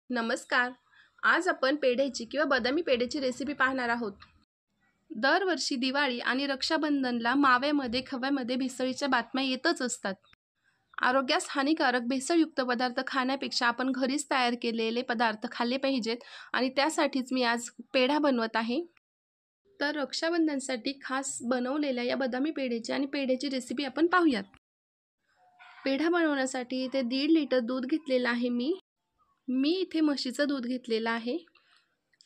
नमस्कार. आज आपण पेढ्याची किंवा बदामी पेढ्याची रेसिपी पाहणार आहोत. दरवर्षी दिवाळी आणि रक्षाबंधनला माव्यामध्ये खव्यामध्ये भेसळीच्या बातम्या येतच असतात. आरोग्यास हानिकारक भेसळयुक्त पदार्थ खाण्यापेक्षा आपण घरीच तयार केलेले पदार्थ खाल्ले पाहिजेत आणि त्यासाठीच मी आज पेढा बनवत आहे. तर रक्षाबंधनसाठी खास बनवलेल्या या बदामी पेढ्याची आणि पेढ्याची रेसिपी आपण पाहूयात. पेढा बनवण्यासाठी इथे 1.5 लिटर दूध घेतलेलं आहे मी इथे म्हशीचं दूध घेतलेलं आहे.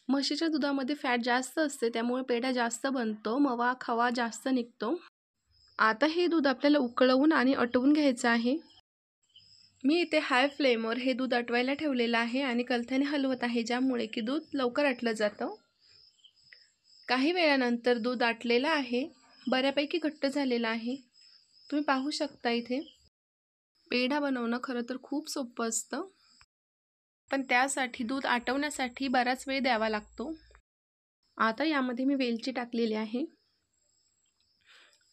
म्हशीच्या दुधामध्ये फॅट जास्त असते, त्यामुळे पेढा जास्त बनतो, मवा खवा जास्त निघतो. आता हे दूध आपल्याला उकळवून आणि आटवून घ्यायचं आहे. मी इथे हाय फ्लेमवर हे दूध आटवायला ठेवलेलं आहे आणि कलथ्याने हलवत आहे, ज्यामुळे की दूध लवकर आटलं जातं. काही वेळानंतर दूध आटलेलं आहे, बऱ्यापैकी घट्ट झालेलं आहे. तुम्ही पाहू शकता इथे. पेढा बनवणं खरं तर खूप सोपं असतं, पण त्यासाठी दूध आटवण्यासाठी बराच वेळ द्यावा लागतो. आता यामध्ये मी वेलची टाकलेली आहे.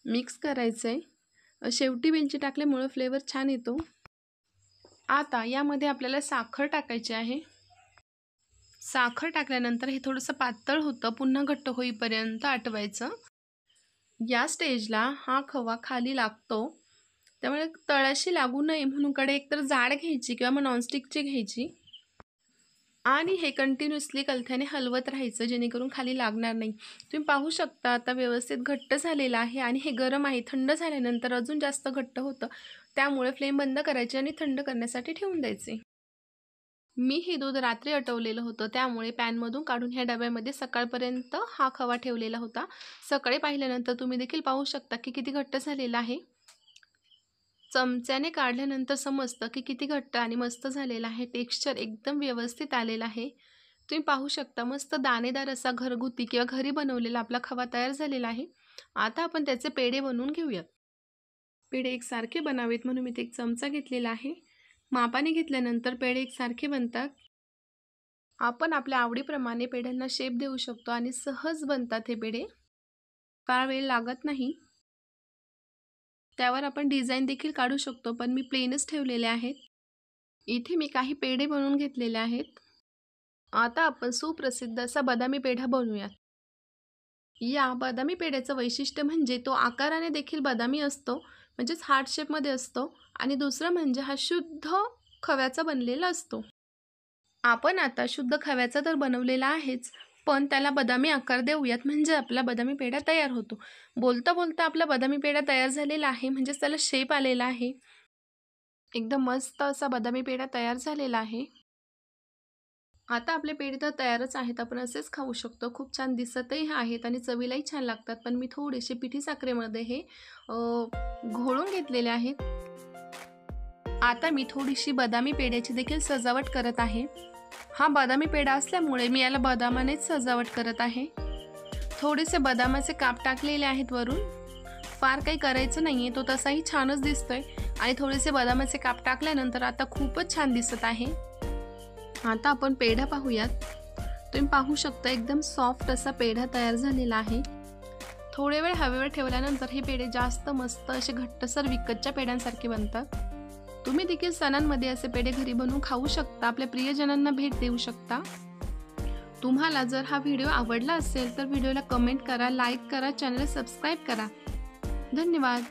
मिक्स करायचं आहे. शेवटी वेलची टाकल्यामुळे फ्लेवर छान येतो. आता यामध्ये आपल्याला साखर टाकायची आहे. साखर टाकल्यानंतर हे थोडंसं पातळ होतं, पुन्हा घट्ट होईपर्यंत आटवायचं. या स्टेजला हा खवा खाली लागतो, त्यामुळे तळाशी लागू नये म्हणून कडे एकतर जाड घ्यायची किंवा मग नॉनस्टिकची घ्यायची आणि हे कंटिन्युअसली कलथ्याने हलवत राहायचं, जेणेकरून खाली लागणार नाही. तुम्ही पाहू शकता आता व्यवस्थित घट्ट झालेलं आहे आणि हे गरम आहे. थंड झाल्यानंतर अजून जास्त घट्ट होतं, त्यामुळे फ्लेम बंद करायची आणि थंड करण्यासाठी ठेवून द्यायचे. मी हे दूध रात्री आटवलेलं होतं, त्यामुळे पॅनमधून काढून ह्या डब्यामध्ये सकाळपर्यंत हा खवा ठेवलेला होता. सकाळी पाहिल्यानंतर तुम्ही देखील पाहू शकता की किती घट्ट झालेला आहे. चमच्याने काढल्यानंतर समजतं की किती घट्ट आणि मस्त झालेला आहे. टेक्स्चर एकदम व्यवस्थित आलेलं आहे. तुम्ही पाहू शकता मस्त दाणेदार असा घरगुती किंवा घरी बनवलेला आपला खवा तयार झालेला आहे. आता आपण त्याचे पेढे बनवून घेऊयात. पेढे एकसारखे बनावेत म्हणून मी एक चमचा घेतलेला आहे. मापाने घेतल्यानंतर पेढे एकसारखे बनतात. आपण आपल्या आवडीप्रमाणे पेढ्यांना शेप देऊ शकतो आणि सहज बनतात हे पेढे. फार वेळ लागत नाही. त्यावर आपण डिझाईन देखील काढू शकतो, पण मी प्लेनच ठेवलेले आहेत. इथे मी काही पेढे बनवून घेतलेले आहेत. आता आपण सुप्रसिद्ध असा बदामी पेढा बनवूयात. या बदामी पेढ्याचं वैशिष्ट्य म्हणजे तो आकाराने देखील बदामी असतो, म्हणजेच हार्ट शेपमध्ये असतो आणि दुसरं म्हणजे हा शुद्ध खव्याचा बनलेला असतो. आपण आता शुद्ध खव्याचा तर बनवलेला आहेच, पण त्याला बदामी आकार देऊयात, म्हणजे आपला बदामी पेढा तयार होतो. बोलता बोलता आपला बदामी पेढा तयार झालेला आहे, म्हणजेच त्याला शेप आलेला आहे. एकदम मस्त असा बदामी पेढा तयार झालेला आहे. आता आपले पेढे तर तयारच आहेत. आपण असेच खाऊ शकतो. खूप छान दिसतही आहेत आणि चवीलाही छान लागतात. पण मी थोडेसे पिठी साखरेमध्ये हे घोळून घेतलेले आहेत. आता मी थोडीशी बदामी पेढ्याची देखील सजावट करत आहे. हा बदामी पेढा असल्यामुळे मी याला बदामानेच सजावट करत आहे. थोडेसे बदामाचे काप टाकलेले आहेत वरून. फार काही करायचं नाही आहे, तो तसाही छानच दिसतोय आणि थोडेसे बदामाचे काप टाकल्यानंतर आता खूपच छान दिसत आहे. आता आपण पेढा पाहूयात. तुम्ही पाहू शकता एकदम सॉफ्ट असा पेढा तयार झालेला आहे. थोडे वेळ हवेवर ठेवल्यानंतर हे पेढे जास्त मस्त असे घट्टसर विकतच्या पेढ्यांसारखे बनतात. तुम्ही देखील सणांमध्ये असे पेढे घरी बनवून खाऊ शकता. आपल्या प्रियजनांना भेट देऊ शकता. तुम्हाला जर हा व्हिडिओ आवडला असेल तर व्हिडिओला कमेंट करा, लाईक करा, चॅनल सबस्क्राईब करा. धन्यवाद.